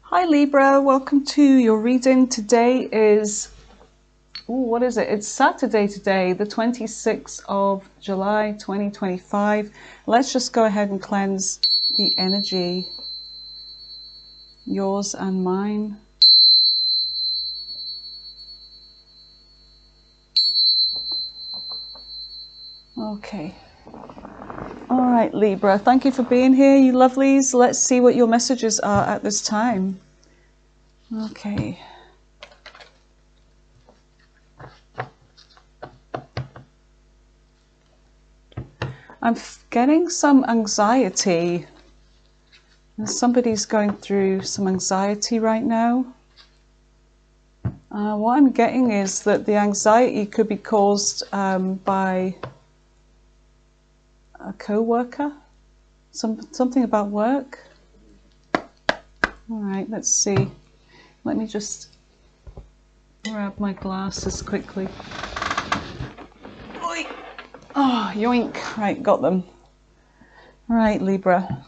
Hi Libra, welcome to your reading. Today is, what is it? It's Saturday today, the 26th of July 2025. Let's just go ahead and cleanse the energy, yours and mine. Okay. All right, Libra, thank you for being here, you lovelies. Let's see what your messages are at this time. Okay. I'm getting some anxiety. Somebody's going through some anxiety right now. What I'm getting is that the anxiety could be caused by a co-worker, something about work. All right, let's see. Let me just grab my glasses quickly. Oi. Oh, yoink. Right, got them. All right, Libra.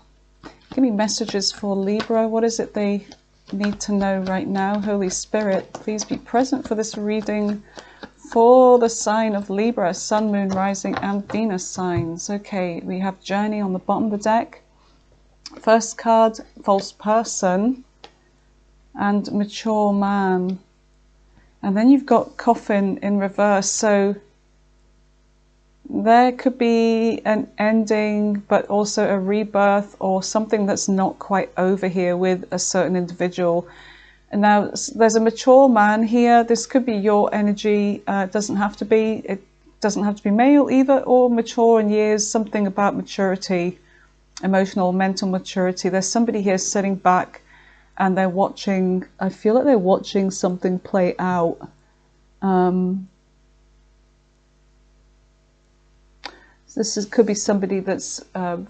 Give me messages for Libra. What is it they need to know right now? Holy Spirit, please be present for this reading for the sign of Libra, Sun, Moon, Rising, and Venus signs. Okay, we have Journey on the bottom of the deck. First card, False Person, and Mature Man. And then you've got Coffin in reverse. So there could be an ending, but also a rebirth or something that's not quite over here with a certain individual. And now there's a mature man here. This could be your energy. It doesn't have to be. It doesn't have to be male either, or mature in years. Something about maturity, emotional, mental maturity. There's somebody here sitting back, and they're watching. I feel like they're watching something play out. Could be somebody that's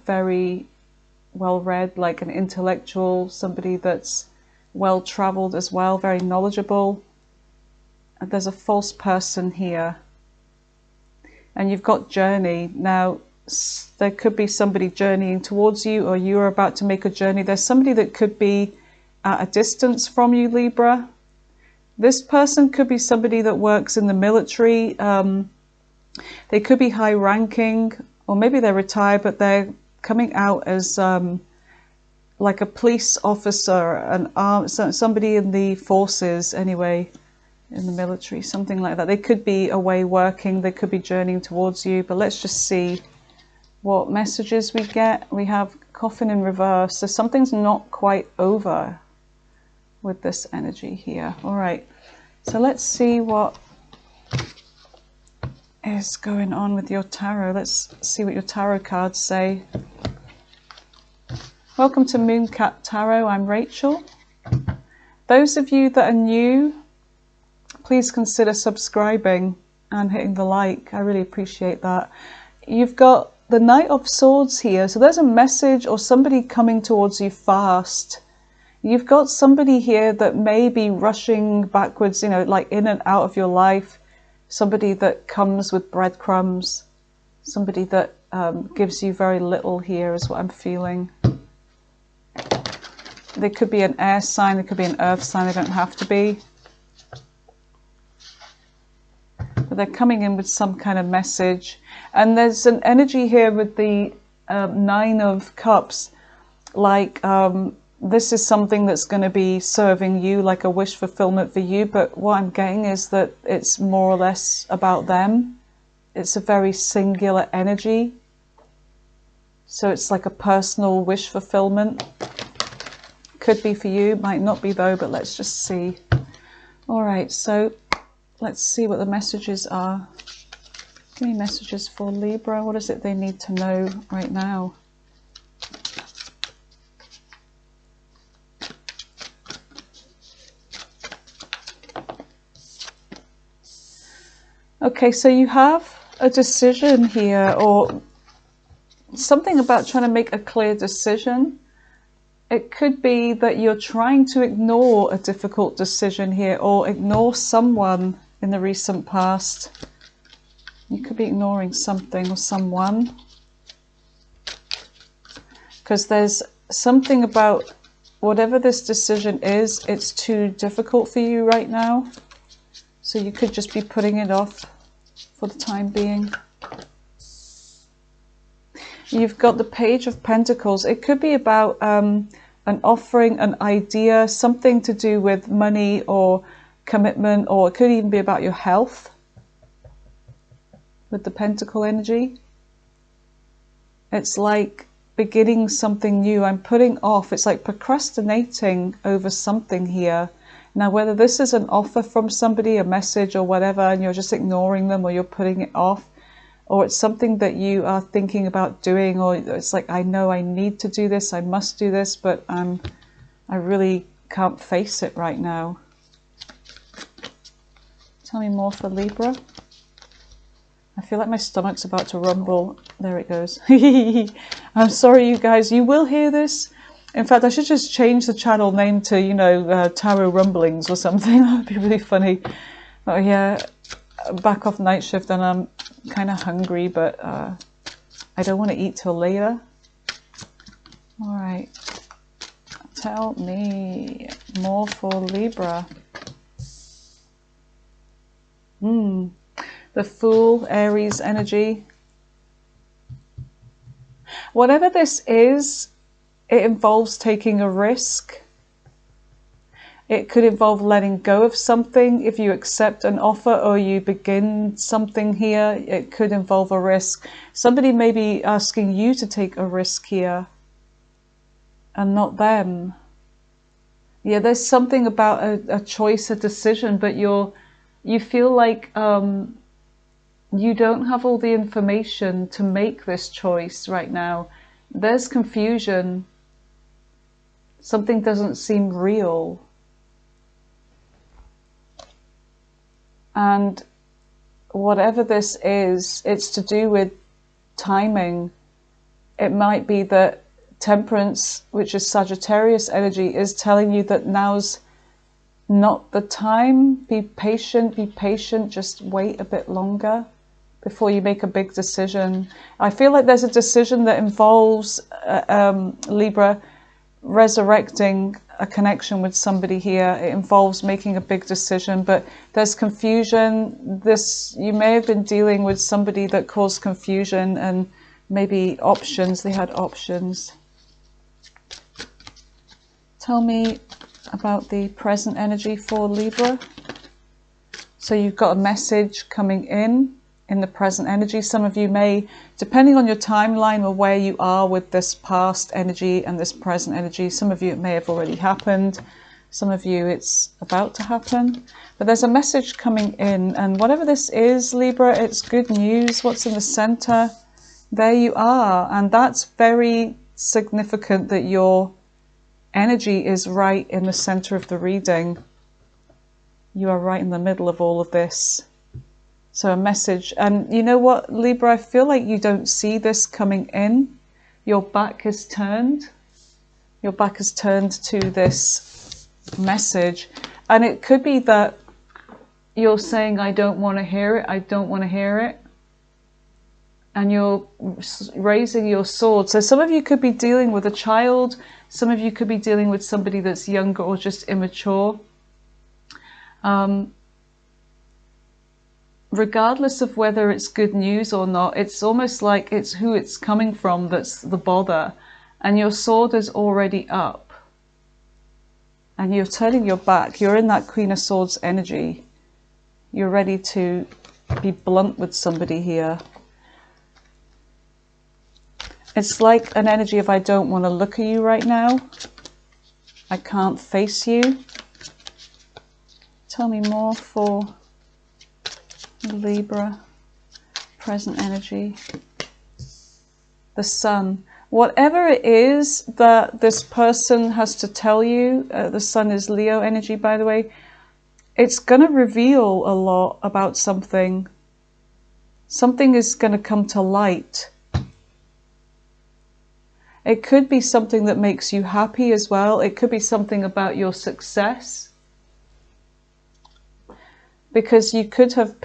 very well read, like an intellectual, somebody that's well traveled as well, very knowledgeable. And there's a false person here. And you've got journey. Now, there could be somebody journeying towards you, or you're about to make a journey. There's somebody that could be at a distance from you, Libra. This person could be somebody that works in the military. They could be high ranking, or maybe they're retired, but they're coming out as like a police officer, somebody in the forces anyway, in the military, something like that. They could be away working, they could be journeying towards you, but let's just see what messages we get. We have Coffin in reverse, so something's not quite over with this energy here. All right, so let's see what is going on with your tarot. Let's see what your tarot cards say. Welcome to Mooncat Tarot. I'm Rachel. Those of you that are new, please consider subscribing and hitting the like. I really appreciate that. You've got the Knight of Swords here. So there's a message or somebody coming towards you fast. You've got somebody here that may be rushing backwards, you know, like in and out of your life. Somebody that comes with breadcrumbs, somebody that gives you very little here is what I'm feeling. They could be an air sign, they could be an earth sign, they don't have to be. But they're coming in with some kind of message. And there's an energy here with the Nine of Cups, like this is something that's going to be serving you, like a wish fulfillment for you, but what I'm getting is that it's more or less about them. It's a very singular energy. So it's like a personal wish fulfillment. Could be for you, might not be though, but let's just see. All right, so let's see what the messages are. Give me messages for Libra. What is it they need to know right now? Okay, so you have a decision here, or something about trying to make a clear decision. It could be that you're trying to ignore a difficult decision here, or ignore someone in the recent past. You could be ignoring something or someone. Because there's something about whatever this decision is, it's too difficult for you right now. So you could just be putting it off for the time being. You've got the Page of Pentacles. It could be about an offering, an idea, something to do with money or commitment, or it could even be about your health with the Pentacle energy. It's like beginning something new. I'm putting off. It's like procrastinating over something here. Now, whether this is an offer from somebody, a message or whatever, and you're just ignoring them or you're putting it off, or it's something that you are thinking about doing, or it's like, I know I need to do this, I must do this, but I really can't face it right now. Tell me more for Libra. I feel like my stomach's about to rumble. There it goes. I'm sorry, you guys. You will hear this. In fact, I should just change the channel name to, you know, Tarot Rumblings or something. That would be really funny. Oh, yeah. Back off night shift and I'm kind of hungry, but I don't want to eat till later. All right. Tell me more for Libra. The Fool, Aries energy. Whatever this is, it involves taking a risk. It could involve letting go of something. If you accept an offer or you begin something here, it could involve a risk. Somebody may be asking you to take a risk here and not them. Yeah, there's something about a choice, a decision, but you feel like you don't have all the information to make this choice right now. There's confusion. Something doesn't seem real. And whatever this is, it's to do with timing. It might be that Temperance, which is Sagittarius energy, is telling you that now's not the time. Be patient, just wait a bit longer before you make a big decision. I feel like there's a decision that involves Libra resurrecting a connection with somebody here. It involves making a big decision, but there's confusion. You may have been dealing with somebody that caused confusion and maybe options. They had options. Tell me about the present energy for Libra. So you've got a message coming in the present energy. Some of you may, depending on your timeline or where you are with this past energy and this present energy, some of you it may have already happened, some of you it's about to happen, but there's a message coming in, and whatever this is, Libra, it's good news. What's in the center? There you are, and that's very significant that your energy is right in the center of the reading. You are right in the middle of all of this. So a message, and you know what, Libra, I feel like you don't see this coming in. Your back is turned. Your back is turned to this message. And it could be that you're saying, I don't want to hear it, I don't want to hear it. And you're raising your sword. So some of you could be dealing with a child. Some of you could be dealing with somebody that's younger or just immature. Regardless of whether it's good news or not, it's almost like it's who it's coming from that's the bother. And your sword is already up. And you're turning your back. You're in that Queen of Swords energy. You're ready to be blunt with somebody here. It's like an energy of I don't want to look at you right now. I can't face you. Tell me more for Libra, present energy. The Sun. Whatever it is that this person has to tell you, the Sun is Leo energy, by the way, it's going to reveal a lot about something. Something is going to come to light. It could be something that makes you happy as well. It could be something about your success. Because you could have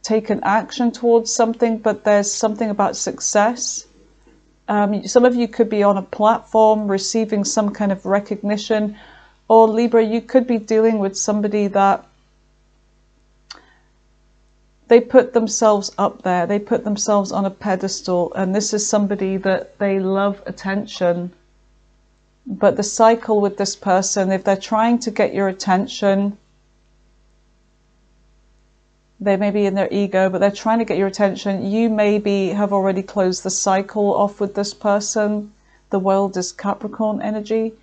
taken action towards something, but there's something about success. Some of you could be on a platform receiving some kind of recognition, or Libra, you could be dealing with somebody that they put themselves up there, they put themselves on a pedestal, and this is somebody that they love attention. But the cycle with this person, if they're trying to get your attention, they may be in their ego, but they're trying to get your attention. You maybe have already closed the cycle off with this person. The world is Capricorn energy.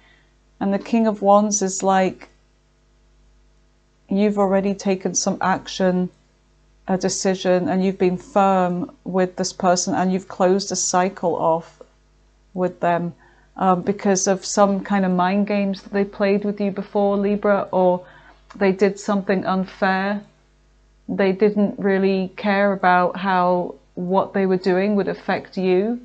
And the King of Wands is like, you've already taken some action, a decision, and you've been firm with this person, and you've closed a cycle off with them because of some kind of mind games that they played with you before, Libra, or they did something unfair. They didn't really care about how what they were doing would affect you.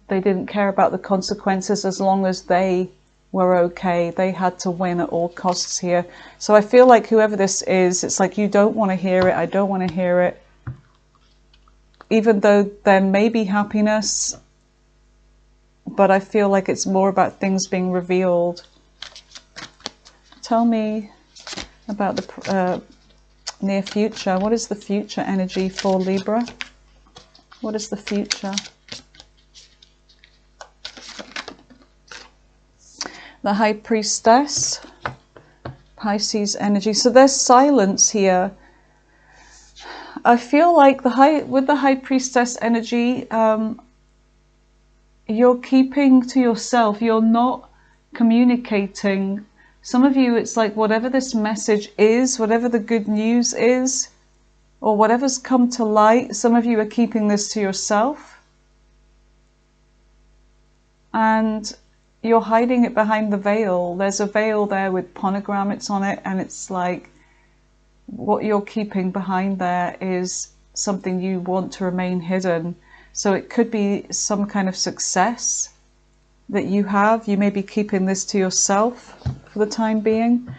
They didn't care about the consequences as long as they were okay. They had to win at all costs here. So I feel like whoever this is, it's like you don't want to hear it. I don't want to hear it. Even though there may be happiness, but I feel like it's more about things being revealed. Tell me about the near future. What is the future energy for Libra? What is the future? The High Priestess, Pisces energy. So there's silence here. I feel like with the High Priestess energy, you're keeping to yourself. You're not communicating. Some of you, it's like whatever this message is, whatever the good news is, or whatever's come to light, some of you are keeping this to yourself. And you're hiding it behind the veil. There's a veil there with pomegranates on it, and it's like what you're keeping behind there is something you want to remain hidden. So it could be some kind of success that you have. You may be keeping this to yourself for the time being.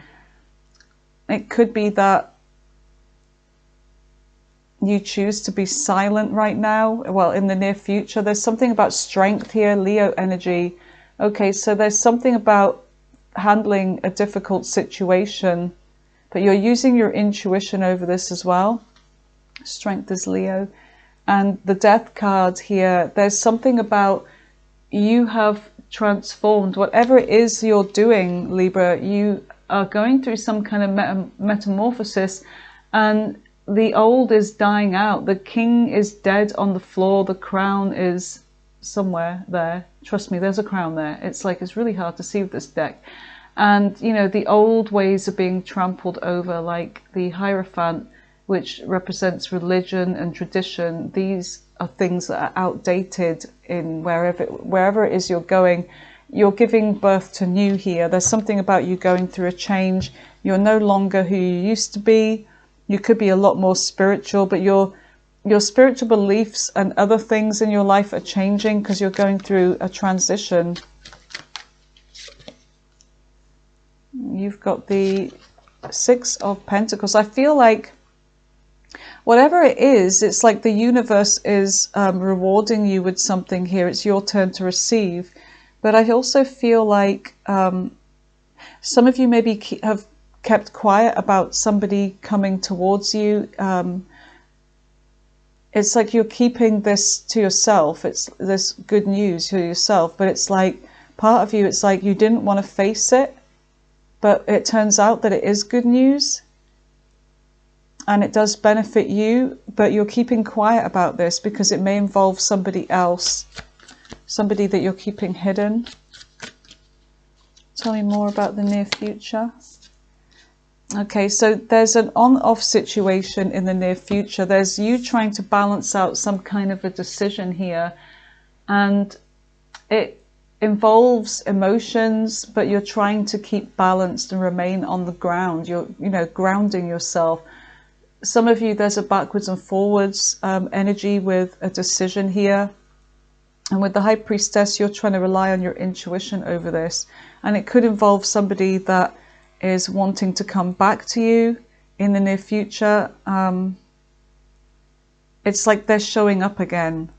It could be that you choose to be silent right now. Well, in the near future, there's something about strength here, Leo energy. Okay, so there's something about handling a difficult situation, but you're using your intuition over this as well. Strength is Leo. And the Death card here, there's something about you have transformed. Whatever it is you're doing, Libra, you are going through some kind of metamorphosis, and the old is dying out. The king is dead on the floor. The crown is somewhere there. Trust me, there's a crown there. It's like, it's really hard to see with this deck. And, you know, the old ways are being trampled over, like the Hierophant, which represents religion and tradition. These are things that are outdated in wherever it is you're going. You're giving birth to new here. There's something about you going through a change. You're no longer who you used to be. You could be a lot more spiritual, but your spiritual beliefs and other things in your life are changing because you're going through a transition. You've got the Six of Pentacles. I feel like whatever it is, it's like the universe is rewarding you with something here. It's your turn to receive. But I also feel like some of you maybe have kept quiet about somebody coming towards you. It's like you're keeping this to yourself. It's this good news to yourself. But it's like part of you, it's like you didn't want to face it. But it turns out that it is good news. And it does benefit you, but you're keeping quiet about this because it may involve somebody else, somebody that you're keeping hidden. Tell me more about the near future. Okay, so there's an on-off situation in the near future. There's you trying to balance out some kind of a decision here, and it involves emotions, but you're trying to keep balanced and remain on the ground. You're, grounding yourself. Some of you, there's a backwards and forwards energy with a decision here. And with the High Priestess, you're trying to rely on your intuition over this. And it could involve somebody that is wanting to come back to you in the near future. It's like they're showing up again.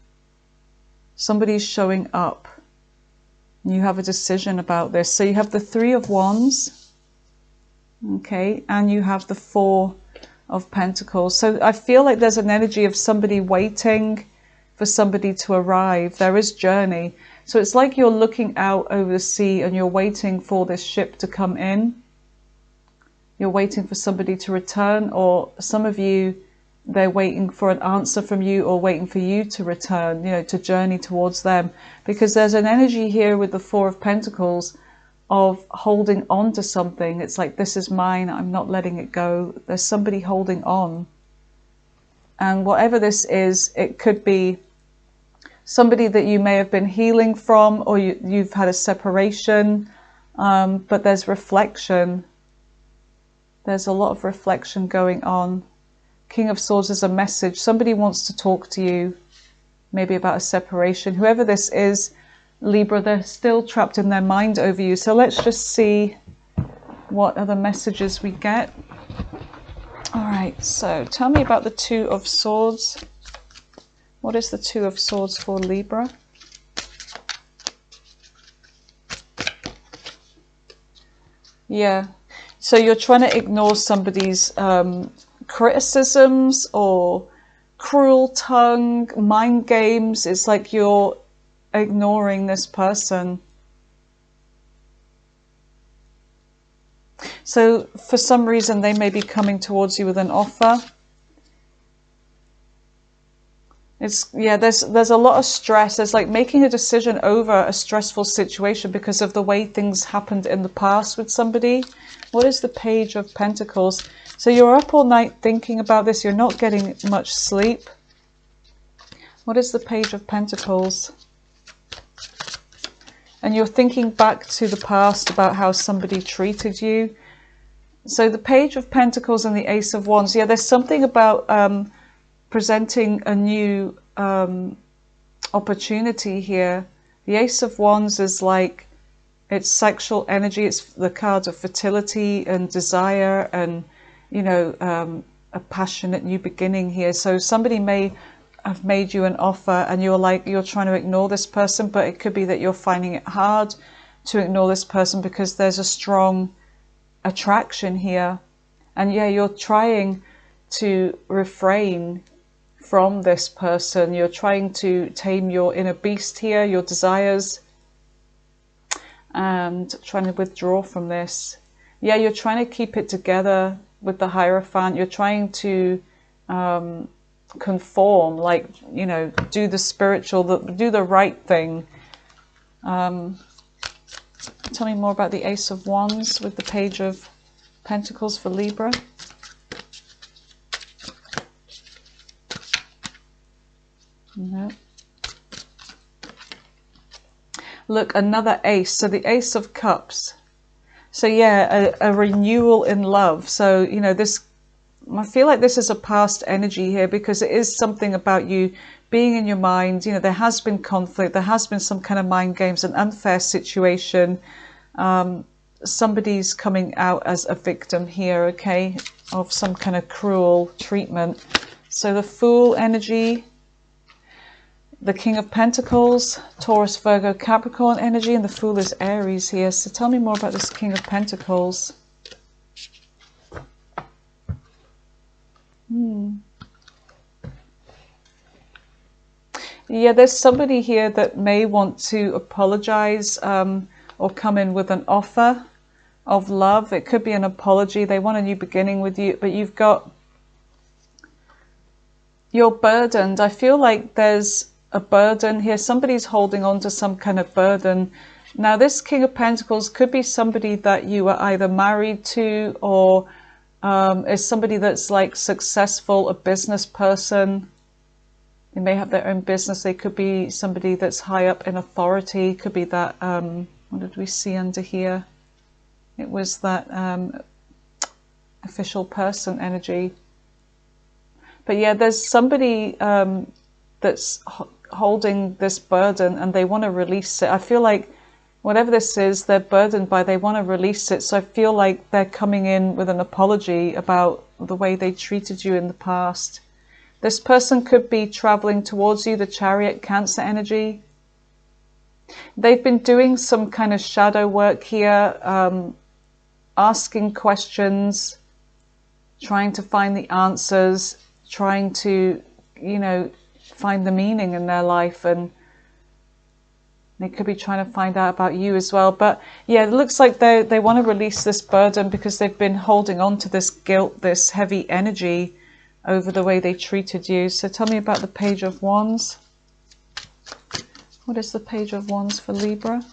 Somebody's showing up. You have a decision about this. So you have the Three of Wands, okay, and you have the Four of Pentacles. So I feel like there's an energy of somebody waiting for somebody to arrive. There is journey. So it's like you're looking out over the sea and you're waiting for this ship to come in. You're waiting for somebody to return, or some of you, they're waiting for an answer from you or waiting for you to return, you know, to journey towards them. Because there's an energy here with the Four of Pentacles of holding on to something. It's like, this is mine, I'm not letting it go. There's somebody holding on. And whatever this is, it could be somebody that you may have been healing from, or you've had a separation, but there's reflection. There's a lot of reflection going on. King of Swords is a message. Somebody wants to talk to you, maybe about a separation. Whoever this is, Libra, they're still trapped in their mind over you. So let's just see what other messages we get. All right, so tell me about the Two of Swords. What is the Two of Swords for Libra? Yeah, so you're trying to ignore somebody's criticisms or cruel tongue, mind games. It's like you're ignoring this person. So for some reason they may be coming towards you with an offer. It's, yeah, there's a lot of stress. There's like making a decision over a stressful situation because of the way things happened in the past with somebody. What is the Page of Pentacles? So you're up all night thinking about this. You're not getting much sleep. What is the Page of Pentacles? And you're thinking back to the past about how somebody treated you. So the Page of Pentacles and the Ace of Wands. Yeah, there's something about presenting a new opportunity here. The Ace of Wands is like, it's sexual energy. It's the card of fertility and desire and, you know, a passionate new beginning here. So somebody may have made you an offer and you're trying to ignore this person, but it could be that you're finding it hard to ignore this person because there's a strong attraction here. And yeah, you're trying to refrain from this person. You're trying to tame your inner beast here, your desires, and trying to withdraw from this. Yeah, you're trying to keep it together with the Hierophant. You're trying to conform, like, you know, do the spiritual, do the right thing. Tell me more about the Ace of Wands with the Page of Pentacles for Libra. No. Look, another ace. So the Ace of Cups. So yeah, a renewal in love. So, you know, this, I feel like this is a past energy here because it is something about you being in your mind. You know, there has been conflict. There has been some kind of mind games, an unfair situation. Somebody's coming out as a victim here, okay, of some kind of cruel treatment. So the Fool energy, the King of Pentacles, Taurus, Virgo, Capricorn energy, and the Fool is Aries here. So tell me more about this King of Pentacles. Yeah, there's somebody here that may want to apologize or come in with an offer of love. It could be an apology. They want a new beginning with you, but you're burdened. I feel like there's a burden here. Somebody's holding on to some kind of burden. Now, this King of Pentacles could be somebody that you are either married to or is somebody that's like successful, a business person. They may have their own business. They could be somebody that's high up in authority. Could be that, what did we see under here? It was that official person energy. But yeah, there's somebody that's holding this burden and they want to release it. I feel like whatever this is, they're burdened by, they want to release it. So I feel like they're coming in with an apology about the way they treated you in the past. This person could be traveling towards you, the Chariot, Cancer energy. They've been doing some kind of shadow work here, asking questions, trying to find the answers, trying to, you know, find the meaning in their life, and they could be trying to find out about you as well. But yeah, it looks like they want to release this burden because they've been holding on to this guilt, this heavy energy over the way they treated you. So tell me about the Page of Wands. What is the Page of Wands for Libra?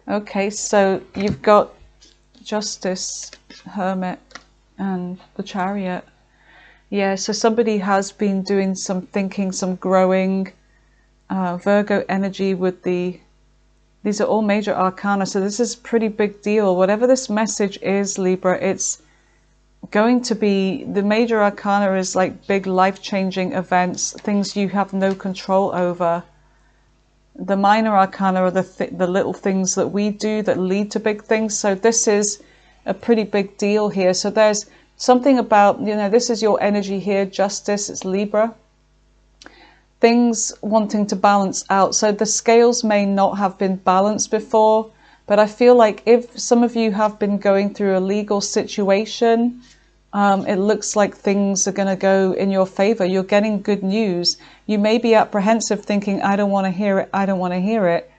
Okay, so you've got Justice, Hermit, and the Chariot. Yeah, so somebody has been doing some thinking, some growing. Virgo energy with these are all major arcana, so this is a pretty big deal. Whatever this message is, Libra, it's going to be, the major arcana is like big life-changing events, things you have no control over. The minor arcana are the little things that we do that lead to big things. So this is a pretty big deal here. So there's something about, you know, this is your energy here, Justice, it's Libra. Things wanting to balance out. So the scales may not have been balanced before, but I feel like if some of you have been going through a legal situation, it looks like things are going to go in your favor. You're getting good news. You may be apprehensive thinking, I don't want to hear it, I don't want to hear it.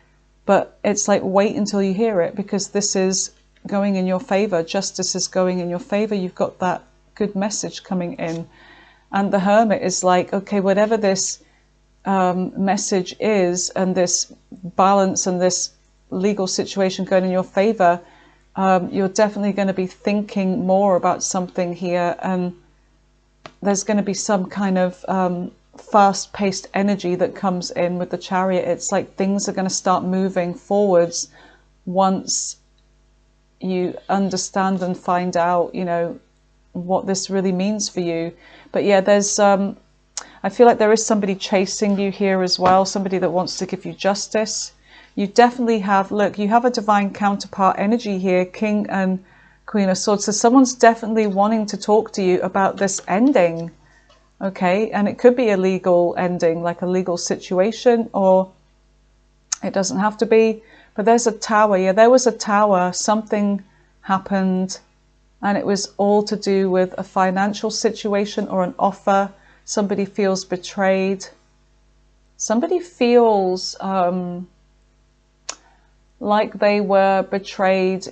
But it's like, wait until you hear it, because this is going in your favor. Justice is going in your favor. You've got that good message coming in. And the Hermit is like, okay, whatever this message is, and this balance and this legal situation going in your favor, you're definitely going to be thinking more about something here, and there's going to be some kind of fast-paced energy that comes in with the Chariot. It's like things are going to start moving forwards once you understand and find out, you know, what this really means for you. But yeah, there's I feel like there is somebody chasing you here as well, somebody that wants to give you justice. You definitely have, look, you have a divine counterpart energy here, King and Queen of Swords. So someone's definitely wanting to talk to you about this ending, okay? And it could be a legal ending, like a legal situation, or it doesn't have to be. But there's a tower. Yeah, there was a tower. Something happened, and it was all to do with a financial situation or an offer. Somebody feels betrayed. Somebody feels like they were betrayed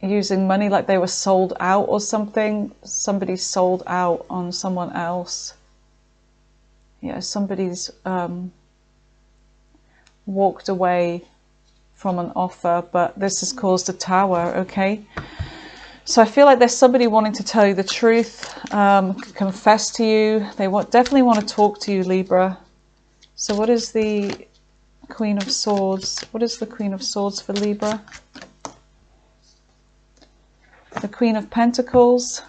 using money, like they were sold out or something. Somebody sold out on someone else. Yeah, somebody's walked away from an offer, but this has caused a tower, okay? So I feel like there's somebody wanting to tell you the truth, confess to you. They definitely want to talk to you, Libra. So what is the Queen of Swords? What is the Queen of Swords for Libra? The Queen of Pentacles.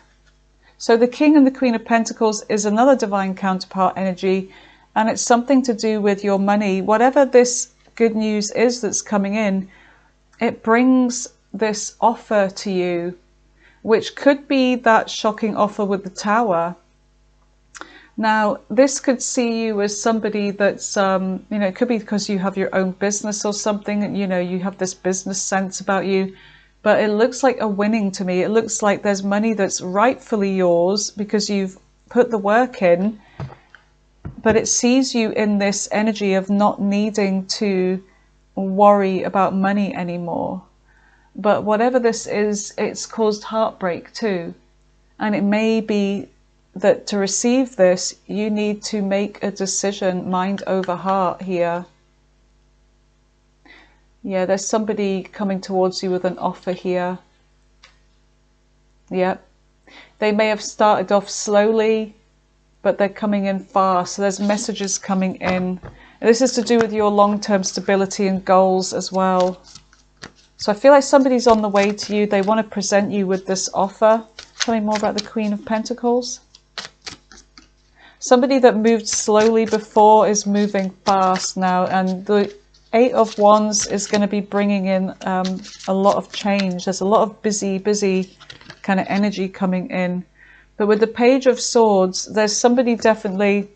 So the King and the Queen of Pentacles is another divine counterpart energy, and it's something to do with your money. Whatever this good news is that's coming in, it brings this offer to you, which could be that shocking offer with the Tower. Now, this could see you as somebody that's, you know, it could be because you have your own business or something, and, you know, you have this business sense about you, but it looks like a winning to me. It looks like there's money that's rightfully yours because you've put the work in, but it sees you in this energy of not needing to worry about money anymore. But whatever this is, it's caused heartbreak too. And it may be that to receive this, you need to make a decision, mind over heart here. Yeah, there's somebody coming towards you with an offer here. Yeah. They may have started off slowly, but they're coming in fast. So there's messages coming in. And this is to do with your long-term stability and goals as well. So I feel like somebody's on the way to you. They want to present you with this offer. Tell me more about the Queen of Pentacles. Somebody that moved slowly before is moving fast now. And the Eight of Wands is going to be bringing in a lot of change. There's a lot of busy kind of energy coming in. But with the Page of Swords, there's somebody definitely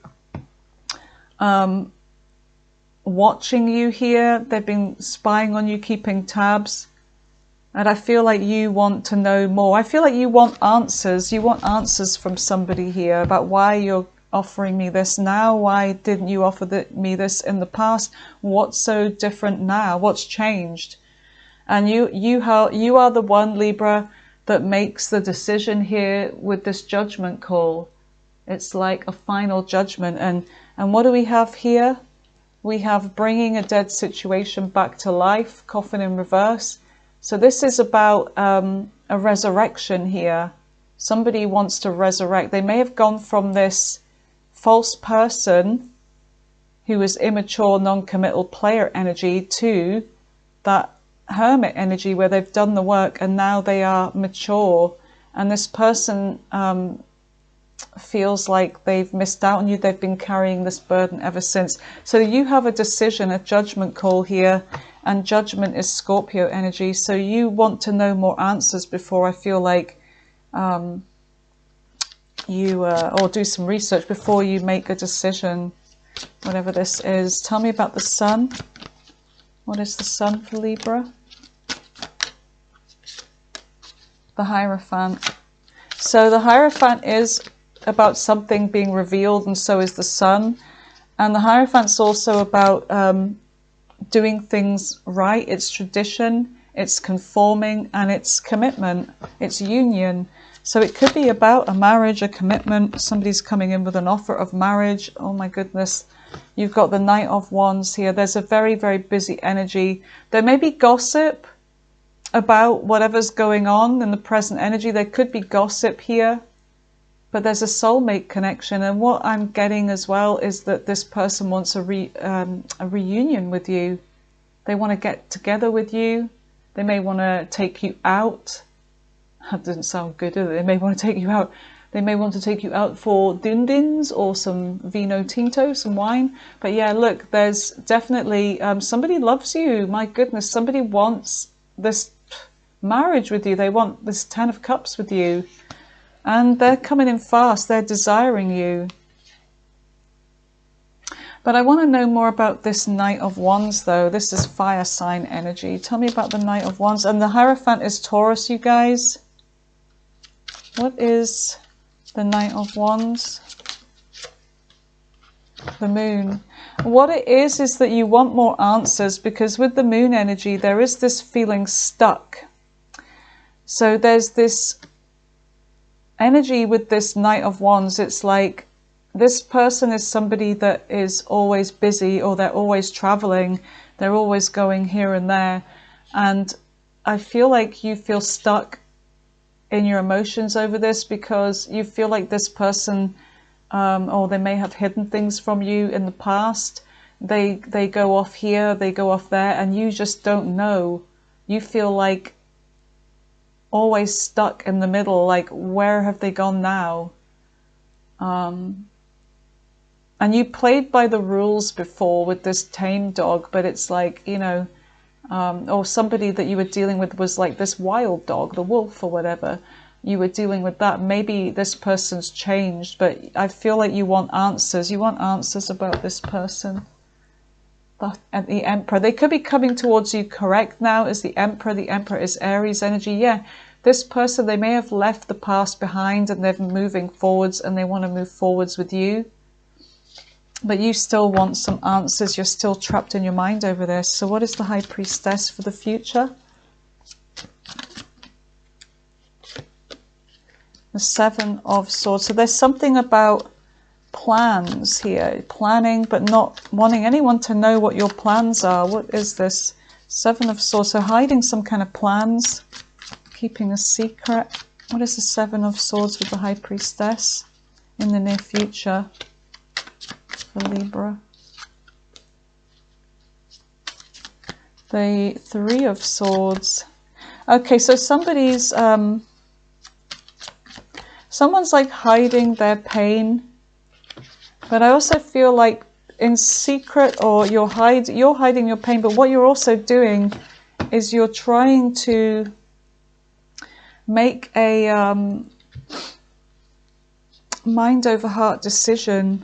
watching you here. They've been spying on you, keeping tabs. And I feel like you want to know more. I feel like you want answers. You want answers from somebody here about why you're offering me this now. Why didn't you offer me this in the past? What's so different now? What's changed? And you are the one, Libra, that makes the decision here with this judgment call. It's like a final judgment. And what do we have here? We have bringing a dead situation back to life, coffin in reverse. So this is about a resurrection here. Somebody wants to resurrect. They may have gone from this false person who is immature, non-committal player energy to that hermit energy where they've done the work and now they are mature. And this person feels like they've missed out on you. They've been carrying this burden ever since. So you have a decision, a judgment call here. And Judgment is Scorpio energy. So you want to know more answers before, I feel like, or do some research before you make a decision, whatever this is. Tell me about the Sun. What is the Sun for Libra? The Hierophant. So the Hierophant is about something being revealed, and so is the Sun. And the Hierophant's also about doing things right. It's tradition, it's conforming, and it's commitment, it's union. So it could be about a marriage, a commitment. Somebody's coming in with an offer of marriage. Oh my goodness. You've got the Knight of Wands here. There's a very, very busy energy. There may be gossip about whatever's going on in the present energy. There could be gossip here, but there's a soulmate connection. And what I'm getting as well is that this person wants a reunion with you. They want to get together with you. They may want to take you out. That doesn't sound good, does it? They may want to take you out. They may want to take you out for din-dins or some vino tinto, some wine. But yeah, look, there's definitely somebody loves you. My goodness, somebody wants this marriage with you. They want this 10 of Cups with you. And they're coming in fast. They're desiring you. But I want to know more about this Knight of Wands, though. This is fire sign energy. Tell me about the Knight of Wands. And the Hierophant is Taurus, you guys. What is the Knight of Wands? The Moon. What it is that you want more answers, because with the Moon energy, there is this feeling stuck. So there's this energy with this Knight of Wands. It's like this person is somebody that is always busy, or they're always traveling. They're always going here and there. And I feel like you feel stuck in your emotions over this, because you feel like this person, or they may have hidden things from you in the past. They go off here, they go off there, and you just don't know. You feel like always stuck in the middle, like where have they gone now? And you played by the rules before with this tame dog, but it's like, you know, or somebody that you were dealing with was like this wild dog, the wolf or whatever. You were dealing with that. Maybe this person's changed, but I feel like you want answers. You want answers about this person. And the Emperor. They could be coming towards you correct now as the Emperor. The Emperor is Aries energy. Yeah, this person, they may have left the past behind and they're moving forwards, and they want to move forwards with you. But you still want some answers. You're still trapped in your mind over this. So what is the High Priestess for the future? The Seven of Swords. So there's something about plans here. Planning, but not wanting anyone to know what your plans are. What is this? Seven of Swords. So hiding some kind of plans. Keeping a secret. What is the Seven of Swords with the High Priestess in the near future? Libra. The Three of Swords. Okay, so somebody's someone's like hiding their pain, but I also feel like in secret, or you're hiding your pain, but what you're also doing is you're trying to make a mind over heart decision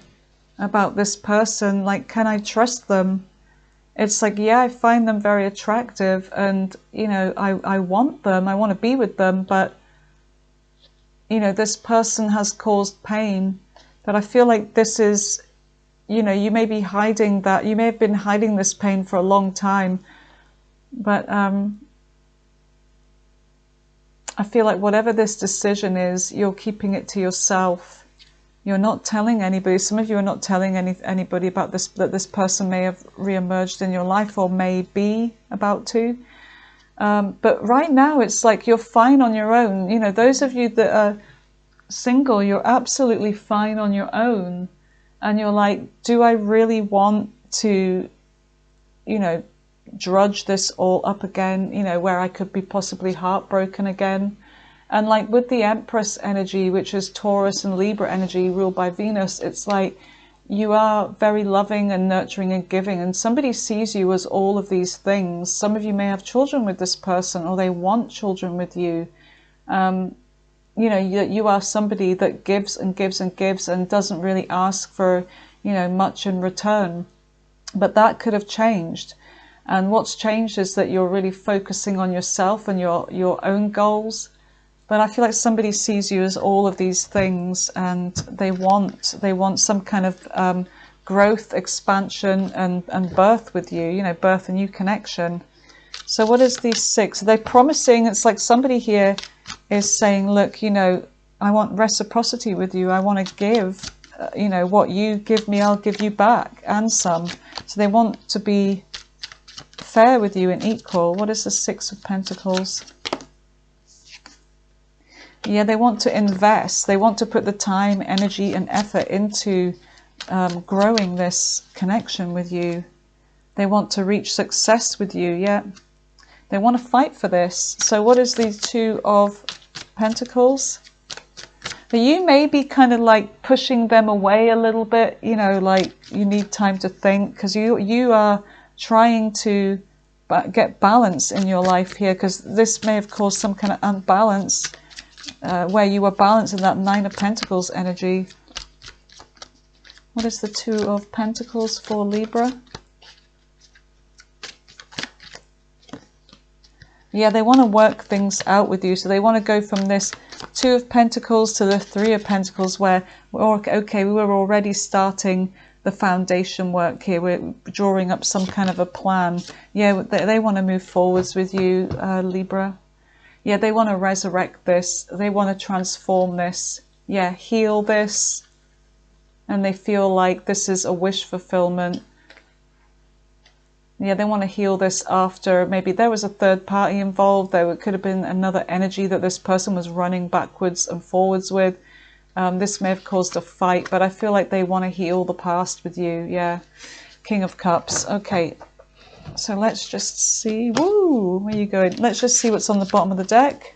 about this person. Like, can I trust them? It's like, yeah, I find them very attractive, and you know, I want them, I want to be with them, but you know, this person has caused pain. But I feel like this is, you know, you may be hiding that, you may have been hiding this pain for a long time, but I feel like whatever this decision is, you're keeping it to yourself. You're not telling anybody. Some of you are not telling anybody about this, that this person may have re-emerged in your life or may be about to. But right now, it's like you're fine on your own. You know, those of you that are single, you're absolutely fine on your own. And you're like, do I really want to, you know, drudge this all up again, you know, where I could be possibly heartbroken again? And like with the Empress energy, which is Taurus and Libra energy ruled by Venus, it's like you are very loving and nurturing and giving, and somebody sees you as all of these things. Some of you may have children with this person, or they want children with you. You know, you are somebody that gives and gives and gives and doesn't really ask for, you know, much in return. But that could have changed. And what's changed is that you're really focusing on yourself and your own goals. But I feel like somebody sees you as all of these things, and they want some kind of growth, expansion, and birth with you. You know, birth a new connection. So what is these 6? They're promising. It's like somebody here is saying, look, you know, I want reciprocity with you. I want to give. You know, what you give me, I'll give you back, and some. So they want to be fair with you and equal. What is the 6 of Pentacles? Yeah, they want to invest. They want to put the time, energy, and effort into growing this connection with you. They want to reach success with you. Yeah, they want to fight for this. So what is the 2 of Pentacles? But you may be kind of like pushing them away a little bit. You know, like you need time to think, because you are trying to get balance in your life here, because this may have caused some kind of unbalance. Where you were balanced in that 9 of Pentacles energy. What is the 2 of Pentacles for Libra? Yeah, they want to work things out with you. So they want to go from this 2 of Pentacles to the 3 of Pentacles, where we're okay, we were already starting the foundation work here. We're drawing up some kind of a plan. Yeah, they want to move forwards with you, Libra. Yeah, they want to resurrect this. They want to transform this. Yeah, heal this. And they feel like this is a wish fulfillment. Yeah, they want to heal this after maybe there was a third party involved. There could have been another energy that this person was running backwards and forwards with. This may have caused a fight, but I feel like they want to heal the past with you. Yeah, King of Cups. Okay. So let's just see. Woo! Where are you going? Let's just see what's on the bottom of the deck.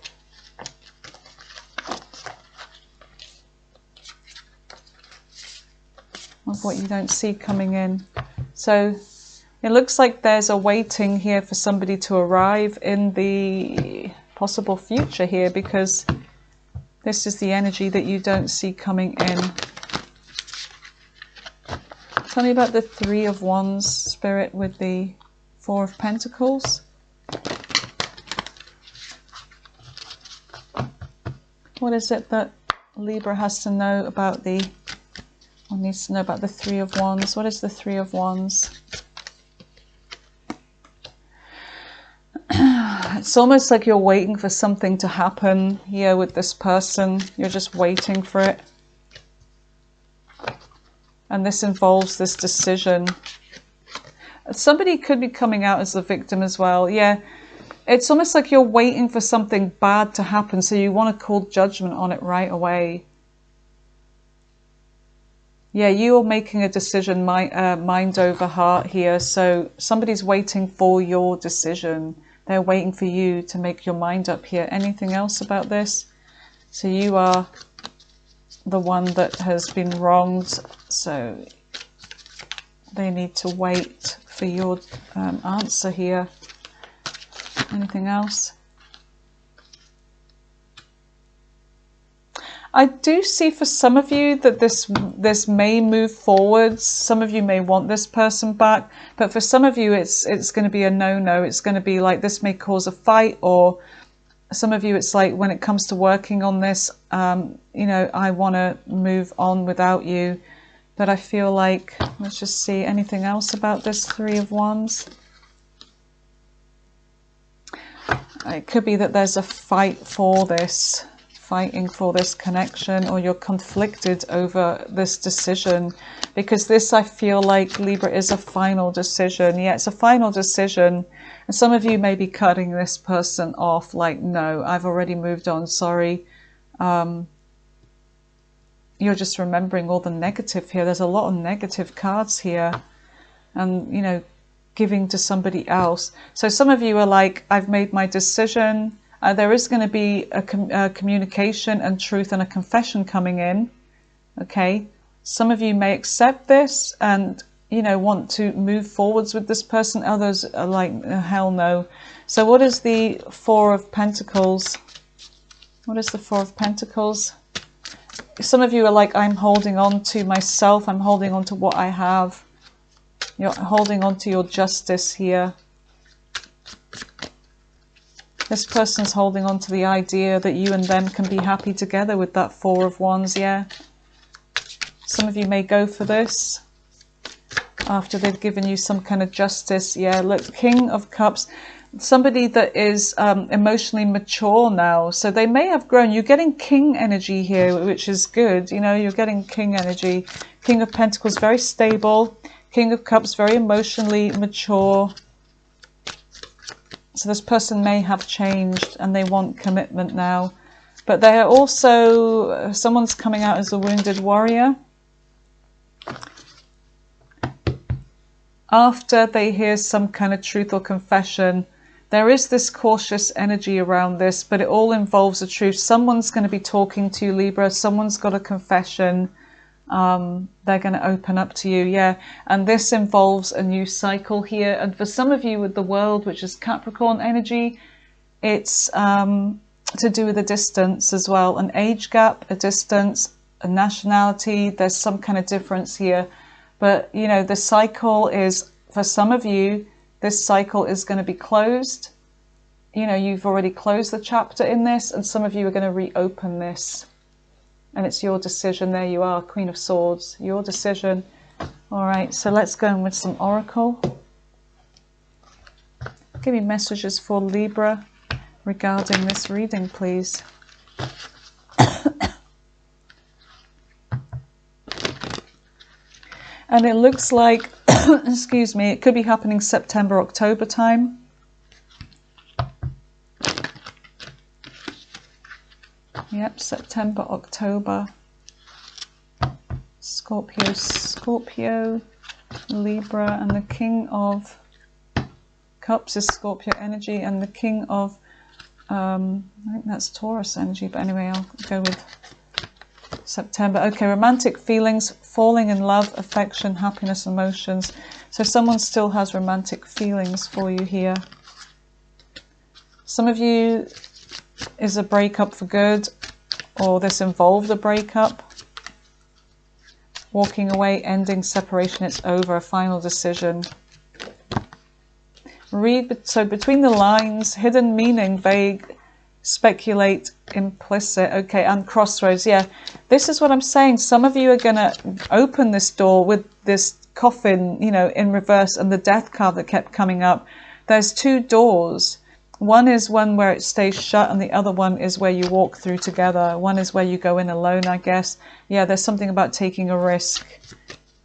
Of what you don't see coming in. So it looks like there's a waiting here for somebody to arrive in the possible future here, because this is the energy that you don't see coming in. Tell me about the 3 of Wands, Spirit, with the 4 of Pentacles. What is it that Libra has to know about or needs to know about the 3 of Wands? What is the 3 of Wands? It's almost like you're waiting for something to happen here with this person. You're just waiting for it. And this involves this decision. Somebody could be coming out as the victim as well. Yeah, it's almost like you're waiting for something bad to happen, so you want to call judgment on it right away. Yeah, you're making a decision, mind over heart here. So somebody's waiting for your decision. They're waiting for you to make your mind up here. Anything else about this? So you are the one that has been wronged. So they need to wait for your answer here. Anything else? I do see for some of you that this may move forwards. Some of you may want this person back, but for some of you it's going to be a no-no. It's going to be like this may cause a fight, or some of you it's like when it comes to working on this, you know, I want to move on without you. But I feel like, let's just see anything else about this Three of Wands. It could be that there's a fight for this, fighting for this connection, or you're conflicted over this decision, because this, I feel like, Libra, is a final decision. Yeah, it's a final decision, and some of you may be cutting this person off, like, no, I've already moved on, sorry. You're just remembering all the negative here. There's a lot of negative cards here, and, you know, giving to somebody else. So some of you are like, I've made my decision. There is going to be a communication and truth and a confession coming in. Okay, some of you may accept this and, you know, want to move forwards with this person. Others are like, hell no. So what is the Four of Pentacles? What is the Four of Pentacles? Some of you are like, I'm holding on to myself. I'm holding on to what I have. You're holding on to your justice here. This person's holding on to the idea that you and them can be happy together with that Four of Wands, yeah. Some of you may go for this after they've given you some kind of justice. Yeah, look, King of Cups. Somebody that is emotionally mature now. So they may have grown. You're getting King energy here, which is good. You know, you're getting King energy. King of Pentacles, very stable. King of Cups, very emotionally mature. So this person may have changed and they want commitment now. But they are also, someone's coming out as a wounded warrior. After they hear some kind of truth or confession, there is this cautious energy around this, but it all involves the truth. Someone's going to be talking to you, Libra. Someone's got a confession. They're going to open up to you, yeah. And this involves a new cycle here. And for some of you with the World, which is Capricorn energy, it's to do with a distance as well. An age gap, a distance, a nationality. There's some kind of difference here. But, you know, the cycle is, for some of you, this cycle is going to be closed. You know, you've already closed the chapter in this, and some of you are going to reopen this. And it's your decision. There you are, Queen of Swords, your decision. All right, so let's go in with some Oracle. Give me messages for Libra regarding this reading, please. And it looks like, excuse me, it could be happening September, October time. Yep, September, October. Scorpio, Libra, and the King of Cups is Scorpio energy, and the King of, I think that's Taurus energy, but anyway, I'll go with September. Okay, romantic feelings, falling in love, affection, happiness, emotions. So someone still has romantic feelings for you here. Some of you is a breakup for good, or this involved a breakup. Walking away, ending, separation, it's over, a final decision. Read, so between the lines, hidden meaning, vague, speculate, implicit. Okay, and crossroads. Yeah, this is what I'm saying. Some of you are going to open this door with this coffin, you know, in reverse, and the death card that kept coming up. There's two doors. One is one where it stays shut, and the other one is where you walk through together. One is where you go in alone, I guess. Yeah, there's something about taking a risk.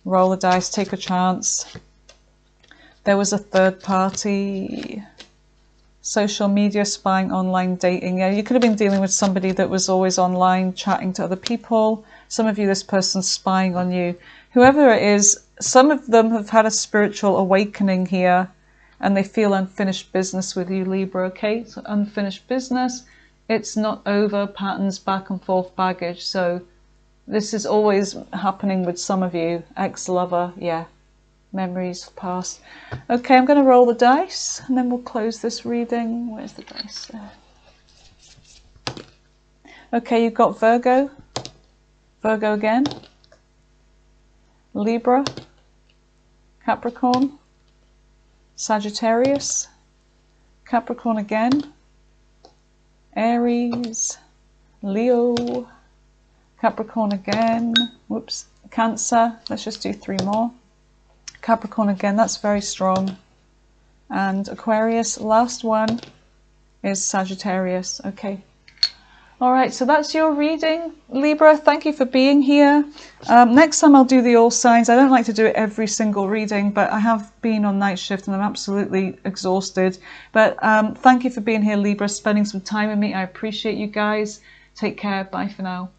Roll the dice, take a chance. There was a third party. Social media, spying, online dating. Yeah, you could have been dealing with somebody that was always online, chatting to other people. Some of you, this person's spying on you. Whoever it is, some of them have had a spiritual awakening here, and they feel unfinished business with you, Libra, okay? So unfinished business, it's not over, patterns, back and forth baggage. So this is always happening with some of you. Ex-lover, yeah. Memories past. Okay, I'm going to roll the dice, and then we'll close this reading. Where's the dice? Okay, you've got Virgo. Virgo again, Libra, Capricorn, Sagittarius, Capricorn again, Aries, Leo, Capricorn again, whoops, Cancer, let's just do 3 more. Capricorn again, that's very strong. And Aquarius, last one is Sagittarius. Okay. All right, so that's your reading, Libra. Thank you for being here. Next time I'll do the all signs. I don't like to do it every single reading, but I have been on night shift and I'm absolutely exhausted. But thank you for being here, Libra, spending some time with me. I appreciate you guys. Take care. Bye for now.